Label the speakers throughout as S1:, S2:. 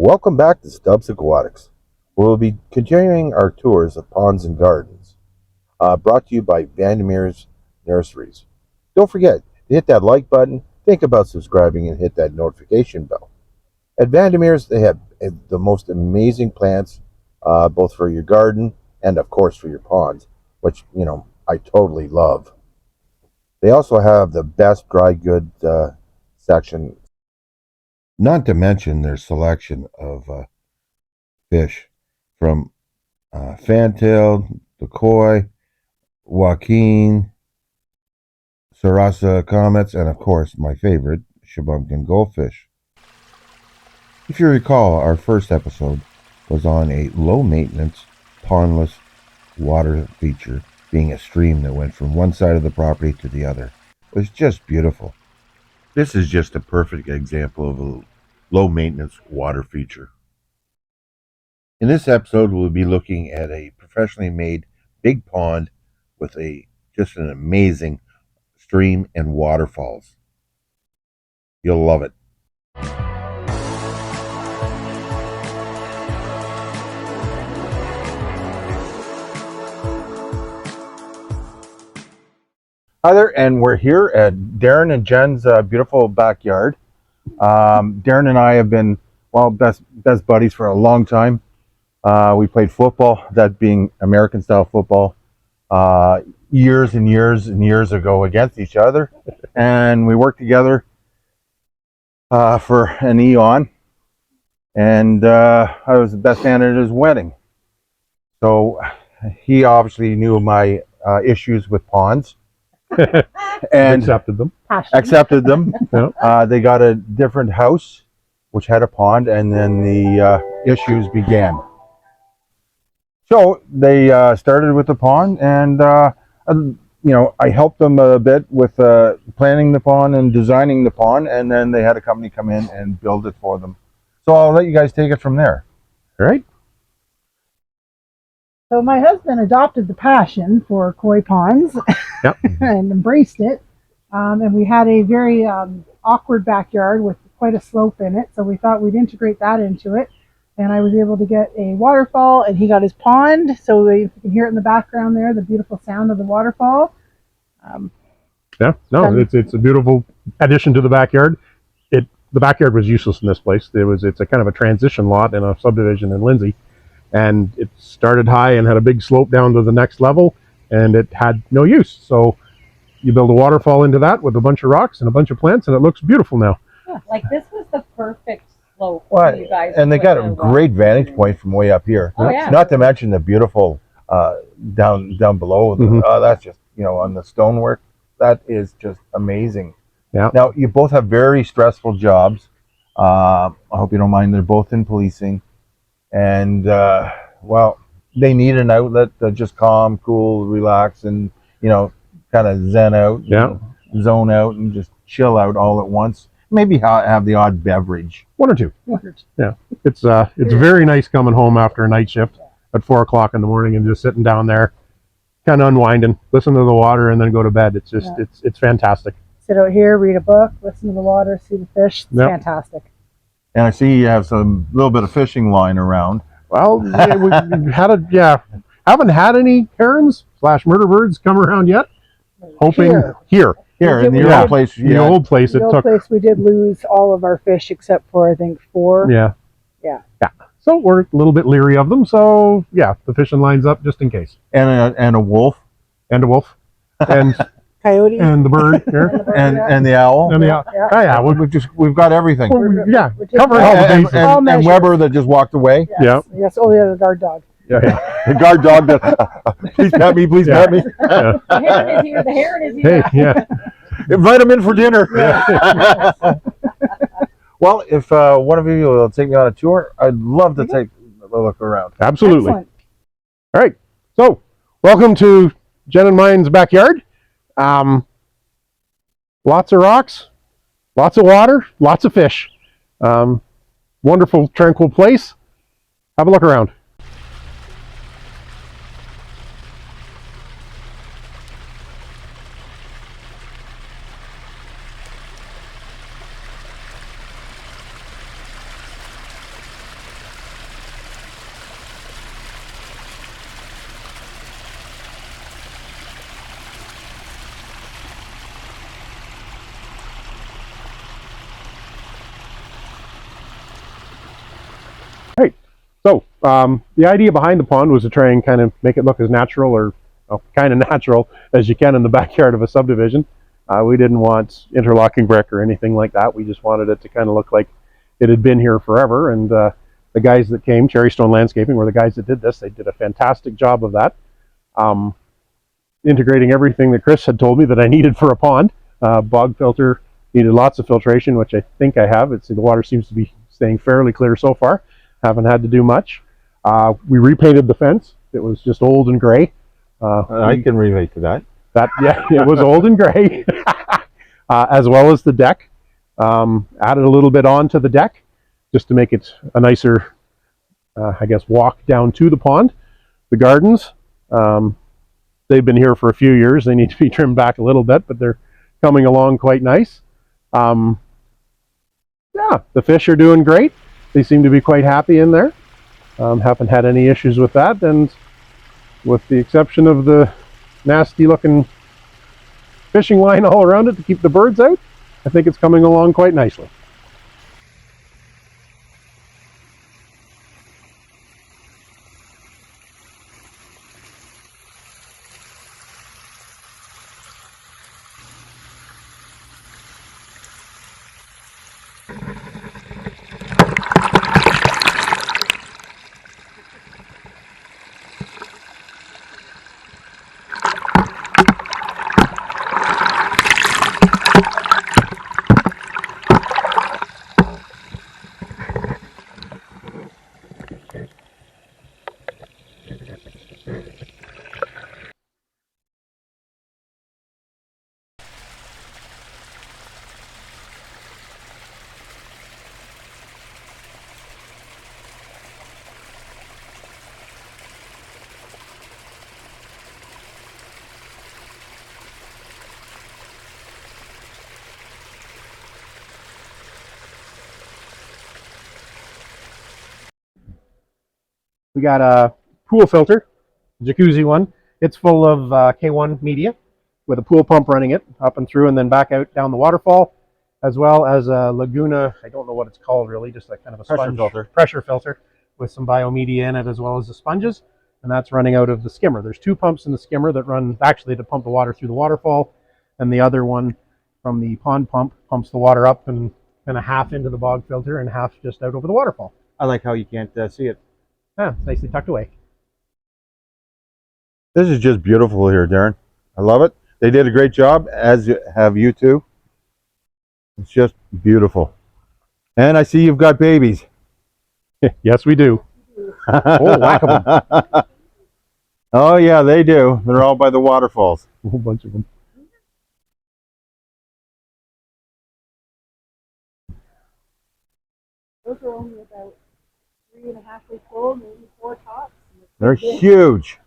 S1: Welcome back to Stubbs Aquatics. We'll be continuing our tours of ponds and gardens, brought to you by Vandermeer's Nurseries. Don't forget to hit that like button, think about subscribing, and hit that notification bell. At Vandermeer's, they have the most amazing plants, both for your garden and, of course, for your ponds, which, I totally love. They also have the best dry goods section, not to mention their selection of fish from fantail, decoy, Joaquin, Sarasa comets, and of course my favorite, Shubunkin goldfish. If you recall, our first episode was on a low-maintenance, pondless water feature, being a stream that went from one side of the property to the other. It was just beautiful. This is just a perfect example of a low-maintenance water feature. In this episode, we'll be looking at a professionally made big pond with just an amazing stream and waterfalls. You'll love it. Hi there, and we're here at Darren and Jen's beautiful backyard. Darren and I have been, best buddies for a long time. We played football, that being American style football, years and years and years ago against each other. And we worked together for an eon. And I was the best man at his wedding. So he obviously knew my issues with ponds. And
S2: accepted them.
S1: Yeah. They got a different house which had a pond, and then the issues began. So they started with the pond, and I helped them a bit with planning the pond and designing the pond, and then they had a company come in and build it for them. So I'll let you guys take it from there. All right?
S3: So my husband adopted the passion for koi ponds.
S2: Yep.
S3: And embraced it. And we had a very awkward backyard with quite a slope in it. So we thought we'd integrate that into it. And I was able to get a waterfall, and he got his pond. So you can hear it in the background there, the beautiful sound of the waterfall.
S2: It's a beautiful addition to the backyard. The backyard was useless in this place. It's a kind of a transition lot in a subdivision in Lindsay. And it started high and had a big slope down to the next level, and it had no use. So you build a waterfall into that with a bunch of rocks and a bunch of plants, and it looks beautiful now.
S4: Yeah, like this was the perfect slope
S1: Well,
S4: for you guys.
S1: and they got a great vantage point from way up here.
S4: Oh, yeah.
S1: Not to mention the beautiful down below.
S2: Mhm.
S1: That's just, on the stonework. That is just amazing.
S2: Yeah.
S1: Now, you both have very stressful jobs. I hope you don't mind. They're both in policing. And, they need an outlet to just calm, cool, relax, and, kind of zen out, zone out, and just chill out all at once. Maybe have the odd beverage.
S2: One or two. Yeah. It's very nice coming home after a night shift at 4 o'clock in the morning and just sitting down there, kind of unwinding, listen to the water, and then go to bed. It's just, it's fantastic.
S3: Sit out here, read a book, listen to the water, see the fish. It's fantastic.
S1: And I see you have some little bit of fishing line around.
S2: Well, we haven't had any herons / murder birds come around yet. Hoping here
S1: in the old place.
S2: The old place.
S3: The old place, we did lose all of our fish except for, I think, 4.
S2: Yeah. So we're a little bit leery of them. So the fishing line's up just in case.
S1: And a wolf.
S2: And a wolf. And
S3: coyote.
S2: And the bird here.
S1: and the owl.
S2: And the owl.
S1: We've got everything.
S3: We're
S1: Covering all the bases. And Weber that just walked away.
S3: Yes. Oh, the guard dog.
S1: Yeah. The guard dog that please pat me, pat me.
S4: The heron is here. The heron is here.
S2: Hey, yeah.
S1: Invite him in for dinner. Yeah. Well, if one of you will take me on a tour, I'd love to take a look around.
S2: Absolutely.
S3: Excellent.
S2: All right. So, welcome to Jen and mine's backyard. Lots of rocks, lots of water, lots of fish. Wonderful, tranquil place. Have a look around. The idea behind the pond was to try and kind of make it look as natural, or well, kind of natural as you can in the backyard of a subdivision. We didn't want interlocking brick or anything like that. We just wanted it to kind of look like it had been here forever. And the guys that came, Cherry Stone Landscaping, were the guys that did this. They did a fantastic job of that, integrating everything that Chris had told me that I needed for a pond. Bog filter needed lots of filtration, which I think I have. The water seems to be staying fairly clear so far. Haven't had to do much. We repainted the fence. It was just old and gray.
S1: I can relate to that.
S2: Yeah, it was old and gray, as well as the deck. Added a little bit onto the deck just to make it a nicer, I guess, walk down to the pond. The gardens, they've been here for a few years. They need to be trimmed back a little bit, but they're coming along quite nice. Yeah, the fish are doing great. They seem to be quite happy in there. Haven't had any issues with that, and with the exception of the nasty looking fishing line all around it to keep the birds out, I think it's coming along quite nicely. We got a pool filter, jacuzzi one. It's full of K1 media with a pool pump running it up and through and then back out down the waterfall, as well as a Laguna, I don't know what it's called really, just like kind of a pressure filter with some biomedia in it, as well as the sponges. And that's running out of the skimmer. There's two pumps in the skimmer that run actually to pump the water through the waterfall, and the other one from the pond pump pumps the water up and kind of half into the bog filter and half just out over the waterfall.
S1: I like how you can't see it.
S2: Yeah, it's nicely tucked away.
S1: This is just beautiful here, Darren. I love it. They did a great job, as have you two. It's just beautiful. And I see you've got babies.
S2: Yes, we do. Oh, whack 'em.
S1: Oh, yeah, they do. They're all by the waterfalls.
S2: A whole bunch of them.
S3: Those are only about 3.5 weeks old, maybe 4 tops.
S1: They're huge.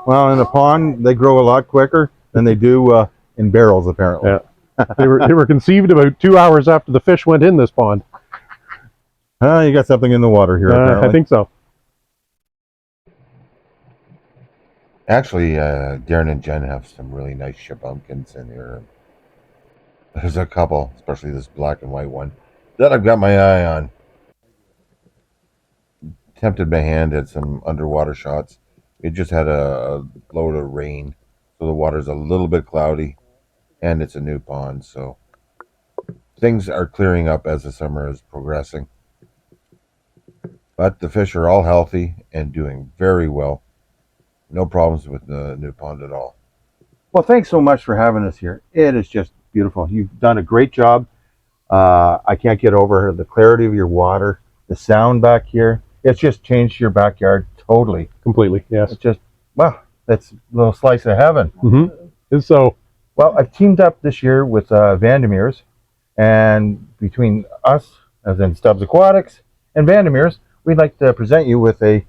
S1: Well, in the pond, they grow a lot quicker than they do in barrels, apparently.
S2: Yeah. They were conceived about 2 hours after the fish went in this pond.
S1: You got something in the water here, apparently.
S2: I think so.
S1: Actually, Darren and Jen have some really nice shabunkins in here. There's a couple, especially this black and white one, that I've got my eye on. Tempted my hand at some underwater shots. It just had a load of rain, so the water's a little bit cloudy, and it's a new pond, so things are clearing up as the summer is progressing. But the fish are all healthy and doing very well. No problems with the new pond at all. Well, thanks so much for having us here. It is just beautiful. You've done a great job. I can't get over the clarity of your water, the sound back here. It's just changed your backyard totally.
S2: Completely, yes.
S1: It's just, well, that's a little slice of heaven.
S2: Mm-hmm. And so,
S1: well, I've teamed up this year with Vandermeer's, and between us, as in Stubbs Aquatics, and Vandermeer's, we'd like to present you with a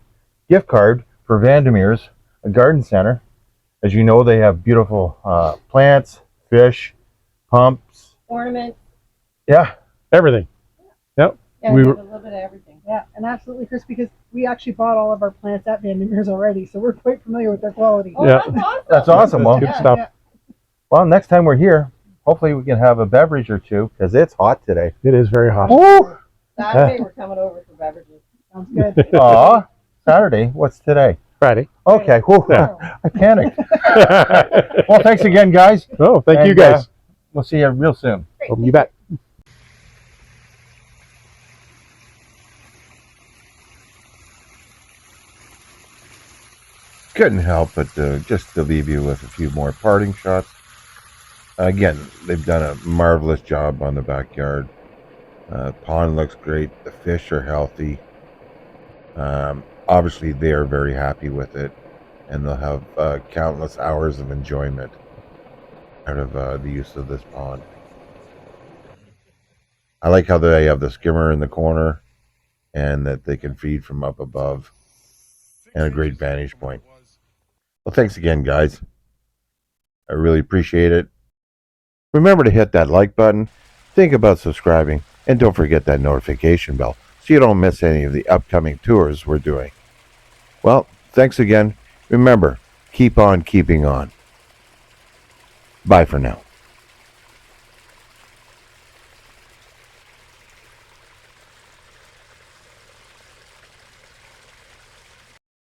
S1: gift card for Vandermeer's, a garden center. As you know, they have beautiful plants, fish, pumps,
S4: Ornaments.
S1: yeah,
S2: everything. Yep.
S4: Yeah,
S2: We
S4: we
S2: were-
S4: have a little bit of everything.
S3: Yeah, and absolutely, Chris, because we actually bought all of our plants at Vandermeer's already, so we're quite familiar with their quality.
S4: Oh,
S2: Yeah.
S4: that's awesome.
S1: that's awesome. Well,
S2: Good
S3: Yeah,
S2: stuff.
S3: yeah.
S1: well, next time we're here, hopefully we can have a beverage or two, because it's hot today.
S2: It is very hot.
S1: Woo!
S4: Saturday we're coming over for beverages.
S3: Sounds good.
S1: Aw, Saturday. What's today?
S2: Friday.
S1: Okay. Whew,
S2: Yeah.
S1: I panicked. Well, thanks again, guys.
S2: Oh, thank you
S1: And,
S2: guys.
S1: We'll see you real soon.
S2: Oh, you bet.
S1: Couldn't help but just to leave you with a few more parting shots. Again, they've done a marvelous job on the backyard. Pond looks great. The fish are healthy. Obviously, they are very happy with it, and they'll have countless hours of enjoyment out of the use of this pond. I like how they have the skimmer in the corner, and that they can feed from up above, and a great vantage point. Well, thanks again, guys. I really appreciate it. Remember to hit that like button, think about subscribing, and don't forget that notification bell so you don't miss any of the upcoming tours we're doing. Well, thanks again. Remember, keep on keeping on. Bye for now.